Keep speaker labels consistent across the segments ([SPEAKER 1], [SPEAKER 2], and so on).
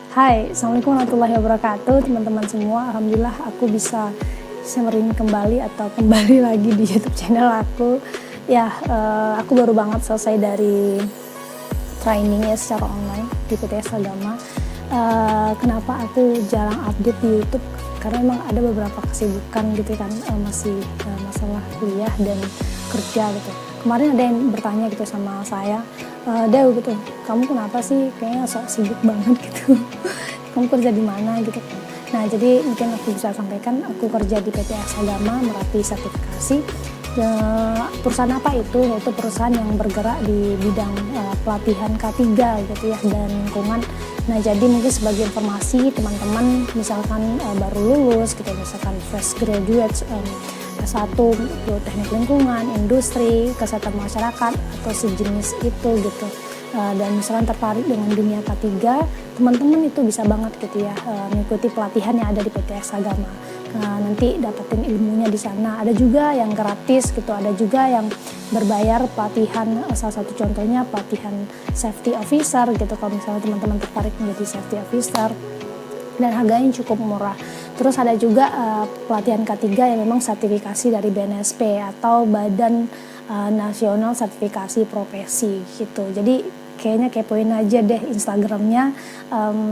[SPEAKER 1] Hai, Assalamualaikum warahmatullahi wabarakatuh teman-teman semua. Alhamdulillah aku bisa sharing kembali atau kembali lagi di YouTube channel aku. Ya, aku baru banget selesai dari trainingnya secara online di PTS Agama. Kenapa aku jarang update di YouTube? Karena memang ada beberapa kesibukan gitu kan, masih masalah kuliah dan kerja gitu. Kemarin ada yang bertanya gitu sama saya, Dew gitu, kamu kenapa sih kayaknya sok sibuk banget gitu, kamu kerja di mana gitu kan. Nah jadi mungkin aku bisa sampaikan, aku kerja di PTS Agama Merapi Sertifikasi. Perusahaan apa itu? Yaitu perusahaan yang bergerak di bidang pelatihan K3 gitu ya, dan lingkungan. Nah jadi mungkin sebagai informasi teman-teman misalkan baru lulus gitu, misalkan fresh graduate, S1 teknik lingkungan, industri, kesehatan masyarakat atau sejenis itu gitu, dan misalkan tertarik dengan dunia K3, teman-teman itu bisa banget gitu ya mengikuti pelatihan yang ada di PTS Agama. Nanti dapetin ilmunya di sana. Ada juga yang gratis gitu, ada juga yang berbayar pelatihan, salah satu contohnya pelatihan safety officer gitu, kalau misalnya teman-teman tertarik menjadi safety officer, dan harganya cukup murah. Terus ada juga pelatihan K3 yang memang sertifikasi dari BNSP atau Badan Nasional Sertifikasi Profesi gitu. Jadi kayaknya kepoin aja deh Instagramnya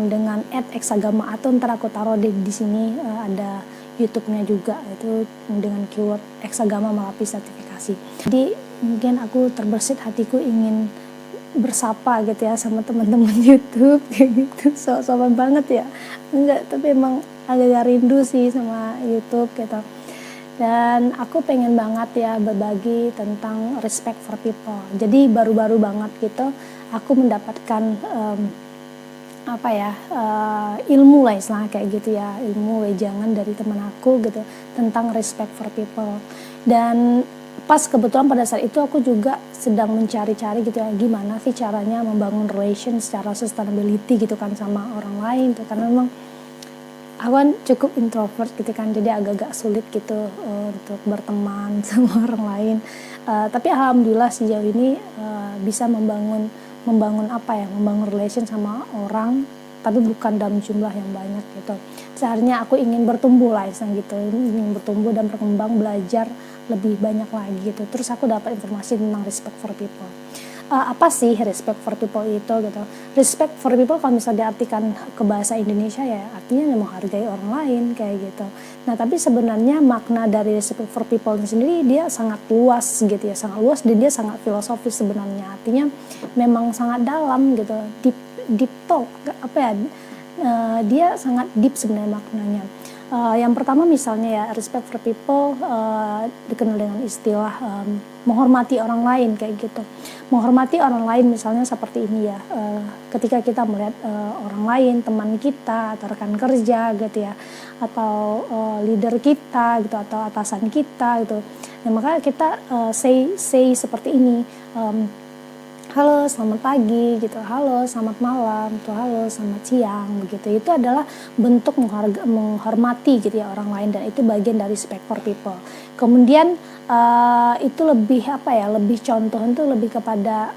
[SPEAKER 1] dengan @exagama, atau ntar aku taruh di sini ada YouTube-nya juga, itu dengan keyword Exagama Merapi Sertifikasi. Jadi mungkin aku terbersit hatiku ingin bersapa gitu ya sama teman-teman YouTube kayak gitu, sopan banget ya, enggak, tapi emang agak rindu sih sama YouTube gitu. Dan aku pengen banget ya berbagi tentang respect for people. Jadi baru-baru banget gitu aku mendapatkan ilmu lah istilahnya kayak gitu ya, ilmu wejangan dari teman aku gitu tentang respect for people. Dan pas kebetulan pada saat itu aku juga sedang mencari-cari gitu ya, gimana sih caranya membangun relation secara sustainability gitu kan sama orang lain tuh, karena memang aku kan cukup introvert gitu kan, jadi agak-agak sulit gitu untuk berteman sama orang lain. Tapi alhamdulillah sejauh ini bisa membangun relation sama orang, tapi bukan dalam jumlah yang banyak gitu. Seharusnya aku ingin bertumbuh lah gitu, ingin bertumbuh dan berkembang, belajar lebih banyak lagi gitu. Terus aku dapat informasi tentang respect for people. Apa sih respect for people itu gitu? Respect for people kalau misalnya diartikan ke bahasa Indonesia ya artinya menghargai orang lain kayak gitu. Nah tapi sebenarnya makna dari respect for people ini sendiri dia sangat luas gitu ya, sangat luas, dan dia sangat filosofis sebenarnya. Artinya memang sangat dalam gitu, deep talk apa ya, dia sangat deep sebenarnya maknanya. Yang pertama misalnya ya, respect for people dikenal dengan istilah menghormati orang lain kayak gitu. Menghormati orang lain misalnya seperti ini ya, ketika kita melihat orang lain, teman kita atau rekan kerja gitu ya, atau leader kita gitu, atau atasan kita gitu. Nah maka kita say seperti ini, halo selamat pagi gitu, halo selamat malam gitu, halo selamat siang begitu. Itu adalah bentuk menghormati gitu ya orang lain, dan itu bagian dari respect for people. Kemudian itu lebih lebih contoh itu lebih kepada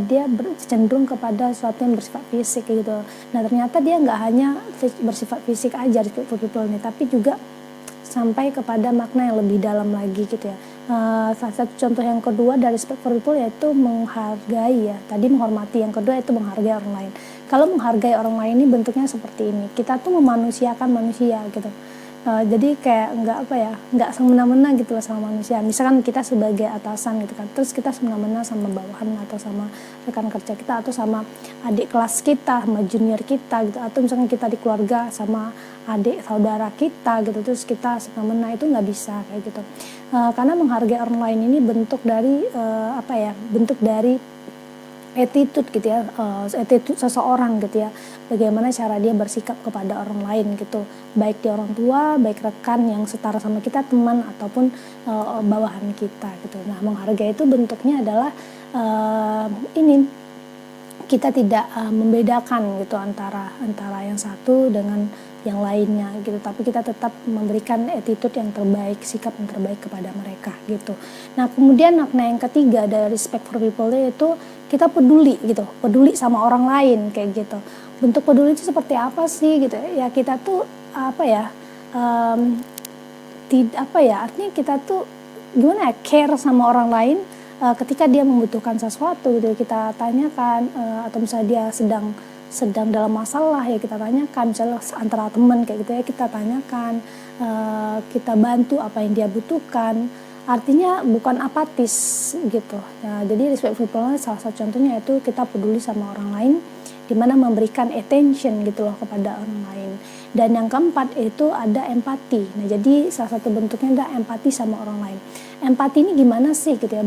[SPEAKER 1] dia cenderung kepada sesuatu yang bersifat fisik gitu. Nah ternyata dia nggak hanya bersifat fisik aja respect for people ini, tapi juga sampai kepada makna yang lebih dalam lagi gitu ya. Salah satu contoh yang kedua dari respect for people yaitu menghargai ya. Tadi menghormati, yang kedua itu menghargai orang lain. Kalau menghargai orang lain ini bentuknya seperti ini. Kita tuh memanusiakan manusia gitu. Jadi kayak nggak semena-mena gitu loh sama manusia. Misalkan kita sebagai atasan gitu kan, terus kita semena-mena sama bawahan atau sama rekan kerja kita, atau sama adik kelas kita, sama junior kita gitu, atau misalkan kita di keluarga sama adik saudara kita gitu, terus kita semena-mena, itu nggak bisa kayak gitu. Karena menghargai orang lain ini bentuk dari bentuk dari attitude gitu ya, attitude seseorang gitu ya, bagaimana cara dia bersikap kepada orang lain gitu, baik dia orang tua, baik rekan yang setara sama kita, teman ataupun bawahan kita gitu. Nah menghargai itu bentuknya adalah kita tidak membedakan gitu antara yang satu dengan yang lainnya gitu, tapi kita tetap memberikan attitude yang terbaik, sikap yang terbaik kepada mereka gitu. Nah kemudian makna yang ketiga dari respect for people itu kita peduli gitu, peduli sama orang lain kayak gitu. bentuk peduli itu seperti apa sih gitu ya, kita tuh apa ya, artinya kita tuh gimana ya, care sama orang lain ketika dia membutuhkan sesuatu gitu, kita tanyakan, atau misalnya dia sedang dalam masalah ya kita tanyakan, misalnya antara teman kayak gitu ya, kita tanyakan, kita bantu apa yang dia butuhkan. Artinya bukan apatis gitu ya. Jadi respectful people salah satu contohnya itu kita peduli sama orang lain, dimana memberikan attention gitu loh kepada orang lain. Dan yang keempat itu ada empati. Nah jadi salah satu bentuknya ada empati sama orang lain. Empati ini gimana sih gitu ya,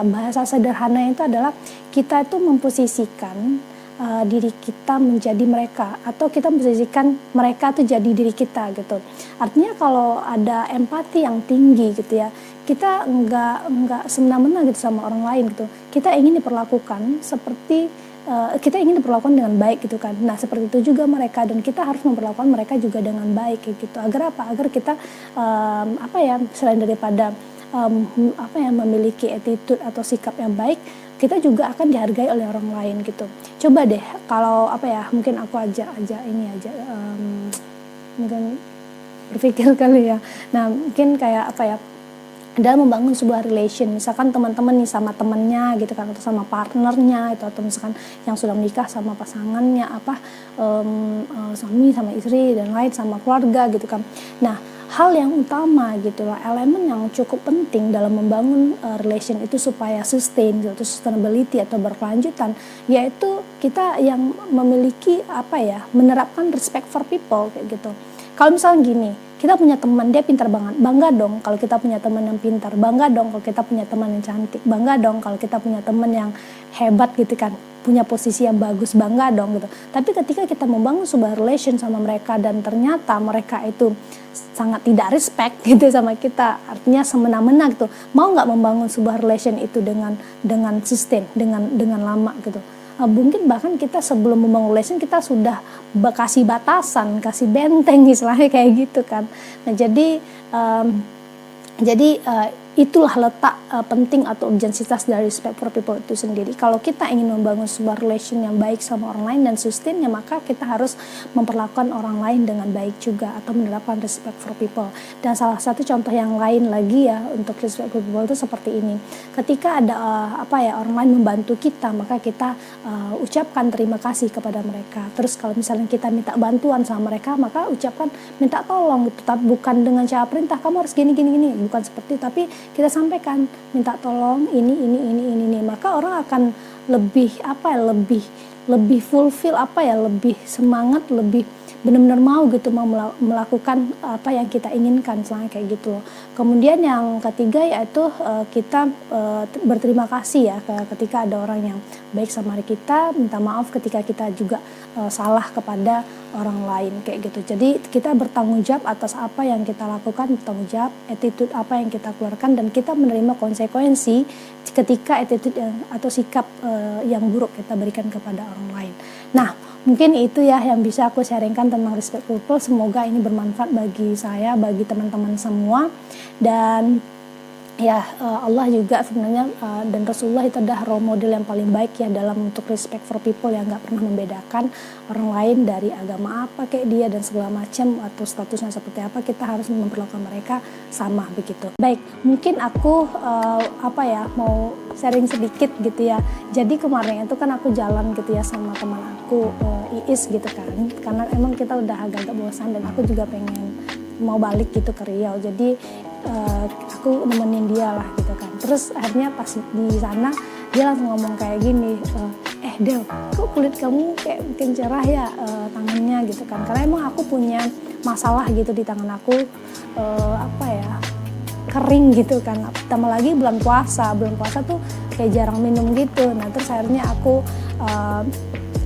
[SPEAKER 1] bahasa sederhananya itu adalah kita itu memposisikan diri kita menjadi mereka, atau kita memposisikan mereka tuh jadi diri kita gitu. Artinya kalau ada empati yang tinggi gitu ya, kita nggak semena-mena gitu sama orang lain gitu. Kita ingin diperlakukan seperti kita ingin diperlakukan dengan baik gitu kan. Nah seperti itu juga mereka, dan kita harus memperlakukan mereka juga dengan baik kayak gitu. Agar apa? Agar kita selain daripada memiliki attitude atau sikap yang baik, kita juga akan dihargai oleh orang lain gitu. Coba deh kalau mungkin aku mungkin berpikir kali ya. Nah mungkin kayak dalam membangun sebuah relation, misalkan teman-teman nih sama temannya gitu kan, atau sama partnernya itu, atau misalkan yang sudah menikah sama pasangannya, suami sama istri dan lain sama keluarga gitu kan. Nah hal yang utama gitu loh, elemen yang cukup penting dalam membangun relation itu supaya sustain gitu, sustainability atau berkelanjutan, yaitu kita yang memiliki menerapkan respect for people kayak gitu. Kalau misalnya gini, kita punya teman dia pintar banget, bangga dong kalau kita punya teman yang pintar, bangga dong kalau kita punya teman yang cantik, bangga dong kalau kita punya teman yang hebat gitu kan, punya posisi yang bagus, bangga dong gitu. Tapi ketika kita membangun sebuah relation sama mereka dan ternyata mereka itu sangat tidak respect gitu sama kita, artinya semena-mena gitu, mau nggak membangun sebuah relation itu dengan sustain, dengan lama gitu. Mungkin bahkan kita sebelum membangun relation kita sudah kasih batasan, kasih benteng istilahnya kayak gitu kan. Nah jadi itulah letak penting atau urgensitas dari respect for people itu sendiri. Kalau kita ingin membangun sebuah relation yang baik sama orang lain dan sustainnya, maka kita harus memperlakukan orang lain dengan baik juga, atau menerapkan respect for people. Dan salah satu contoh yang lain lagi ya untuk respect for people itu seperti ini. Ketika ada orang lain membantu kita, maka kita ucapkan terima kasih kepada mereka. Terus kalau misalnya kita minta bantuan sama mereka, maka ucapkan minta tolong gitu. Tapi bukan dengan cara perintah kamu harus gini, bukan seperti itu, tapi kita sampaikan minta tolong ini, maka orang akan lebih fulfill, lebih semangat, lebih benar-benar mau gitu, mau melakukan apa yang kita inginkan, misalnya kayak gitu. Kemudian yang ketiga yaitu kita berterima kasih ya ketika ada orang yang baik sama kita, minta maaf ketika kita juga salah kepada orang lain kayak gitu. Jadi kita bertanggung jawab atas apa yang kita lakukan, bertanggung jawab attitude apa yang kita keluarkan, dan kita menerima konsekuensi ketika attitude atau sikap yang buruk kita berikan kepada orang lain. Nah mungkin itu ya yang bisa aku sharingkan tentang respect people. Semoga ini bermanfaat bagi saya, bagi teman-teman semua. Dan ya Allah juga sebenarnya dan Rasulullah itu adalah role model yang paling baik ya dalam untuk respect for people, yang gak pernah membedakan orang lain dari agama apa kayak dia dan segala macam atau statusnya seperti apa, kita harus memperlakukan mereka sama begitu. Baik, mungkin aku mau sharing sedikit gitu ya. Jadi kemarin itu kan aku jalan gitu ya sama teman aku Iis gitu kan, karena emang kita udah agak-agak bosan dan aku juga pengen mau balik gitu ke Riau. Jadi aku nemenin dia lah gitu kan. Terus akhirnya pas di sana dia langsung ngomong kayak gini, Del, kok kulit kamu kayak makin cerah ya tangannya gitu kan. Karena emang aku punya masalah gitu di tangan aku, kering gitu kan. Tambah lagi bulan puasa tuh kayak jarang minum gitu. Nah terus akhirnya aku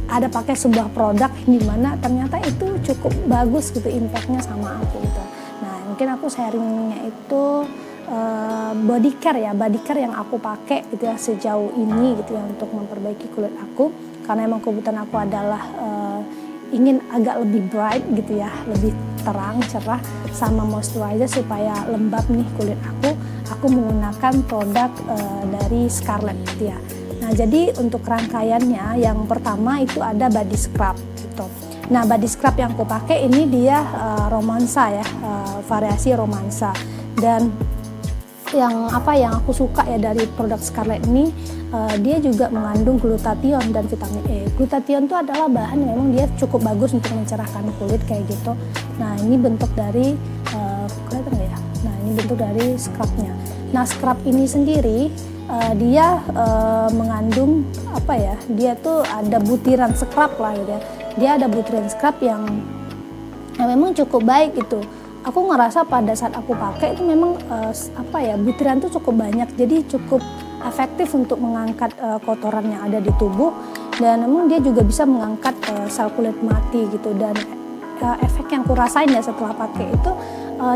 [SPEAKER 1] ada pakai sebuah produk di mana ternyata itu cukup bagus gitu impactnya sama aku gitu. Nah mungkin aku sharingnya itu body care yang aku pakai gitu ya sejauh ini gitu ya untuk memperbaiki kulit aku, karena emang kebutuhan aku adalah ingin agak lebih bright gitu ya, lebih terang, cerah, sama moisturizer supaya lembab nih kulit aku menggunakan produk dari Scarlett gitu ya. Nah jadi untuk rangkaiannya yang pertama itu ada body scrub gitu. Nah, body scrub yang aku pakai ini dia romansa ya, variasi romansa. Dan yang aku suka ya dari produk Scarlett ini, dia juga mengandung glutathione dan vitamin E. Glutathione itu adalah bahan yang memang dia cukup bagus untuk mencerahkan kulit kayak gitu. Nah, ini bentuk dari kelihatan nggak ya? Nah, ini bentuk dari scrubnya. Nah, scrub ini sendiri dia mengandung dia tuh ada butiran scrub lah gitu ya. Dia ada butiran scrub yang memang cukup baik gitu. Aku ngerasa pada saat aku pakai itu memang butiran tuh cukup banyak, jadi cukup efektif untuk mengangkat kotoran yang ada di tubuh, dan memang dia juga bisa mengangkat sel kulit mati gitu. Dan efek yang aku rasain ya setelah pakai itu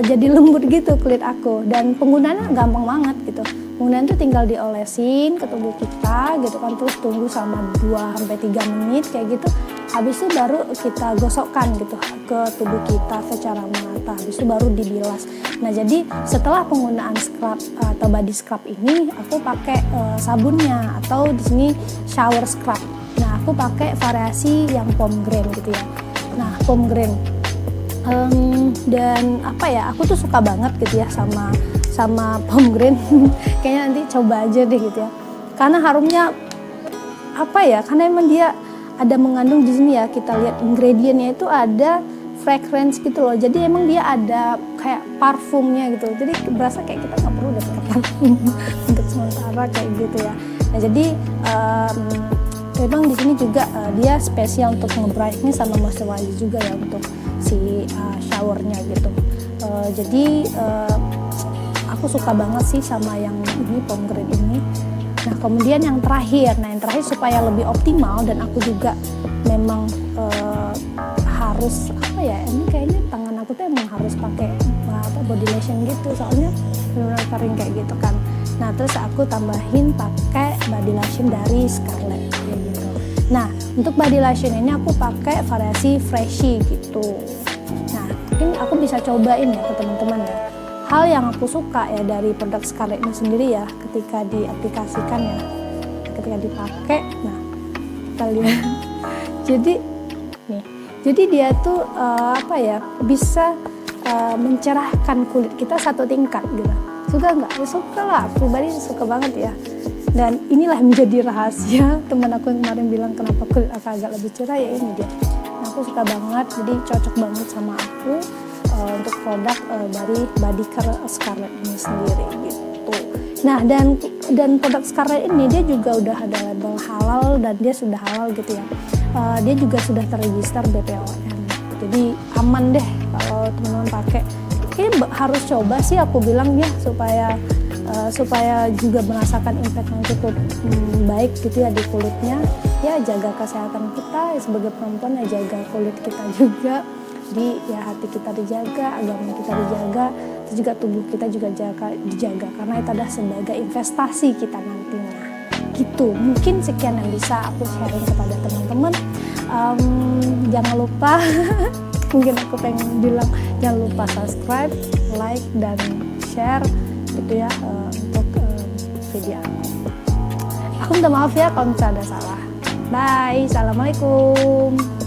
[SPEAKER 1] jadi lembut gitu kulit aku, dan penggunaannya gampang banget gitu. Penggunaan itu tinggal diolesin ke tubuh kita gitu kan, terus tunggu selama 2-3 menit kayak gitu. Habis itu baru kita gosokkan gitu ke tubuh kita secara merata. Habis itu baru dibilas. Nah, jadi setelah penggunaan scrub atau body scrub ini, aku pakai sabunnya atau di sini shower scrub. Nah, aku pakai variasi yang pomegranate gitu ya. Nah, pomegranate dan aku tuh suka banget gitu ya sama pomegranate. Kayaknya nanti coba aja deh gitu ya. Karena harumnya karena emang dia ada mengandung di sini ya, kita lihat ingredientnya itu ada fragrance gitu loh. Jadi emang dia ada kayak parfumnya gitu. Jadi berasa kayak kita nggak perlu pakai parfum untuk sementara kayak gitu ya. Nah, jadi memang di sini juga dia spesial untuk nge-brightening sama moisturizer juga ya untuk si showernya gitu. Jadi aku suka banget sih sama yang ini pomegranate ini. Nah, kemudian yang terakhir supaya lebih optimal, dan aku juga memang harus ini kayaknya tangan aku tuh emang harus pakai body lotion gitu, soalnya benar-benar kering kayak gitu kan. Nah, terus aku tambahin pakai body lotion dari Scarlett kayak gitu. Nah, untuk body lotion ini aku pakai variasi Freshy gitu. Nah, mungkin aku bisa cobain ya ke teman-teman ya. Hal yang aku suka ya dari produk Scarlett ini sendiri ya, ketika diaplikasikan ya, ketika dipakai, nah kita lihat. Jadi dia tuh bisa mencerahkan kulit kita satu tingkat gitu. Suka nggak? Ya, suka lah, pribadi suka banget ya. Dan inilah menjadi rahasia teman aku yang kemarin bilang kenapa kulit aku agak lebih cerah, ya ini dia. Nah, aku suka banget, jadi cocok banget sama aku. Untuk produk dari body care Scarlett ini sendiri gitu. Nah, dan produk Scarlett ini dia juga udah ada label halal, dan dia sudah halal gitu ya. Dia juga sudah terregister BPOM. Jadi aman deh kalau teman-teman pakai. Kayaknya harus coba sih aku bilang ya, supaya juga merasakan impact yang cukup baik gitu ya di kulitnya. Ya, jaga kesehatan kita ya, sebagai perempuan ya, jaga kulit kita juga. Jadi ya hati kita dijaga, agama kita dijaga, terus juga tubuh kita juga dijaga, karena itu adalah sebagai investasi kita nantinya. Gitu, mungkin sekian yang bisa aku sharing kepada teman-teman. Jangan lupa, mungkin aku pengen bilang jangan lupa subscribe, like, dan share gitu ya untuk video aku. Aku minta maaf ya kalau misalnya ada salah. Bye, assalamualaikum.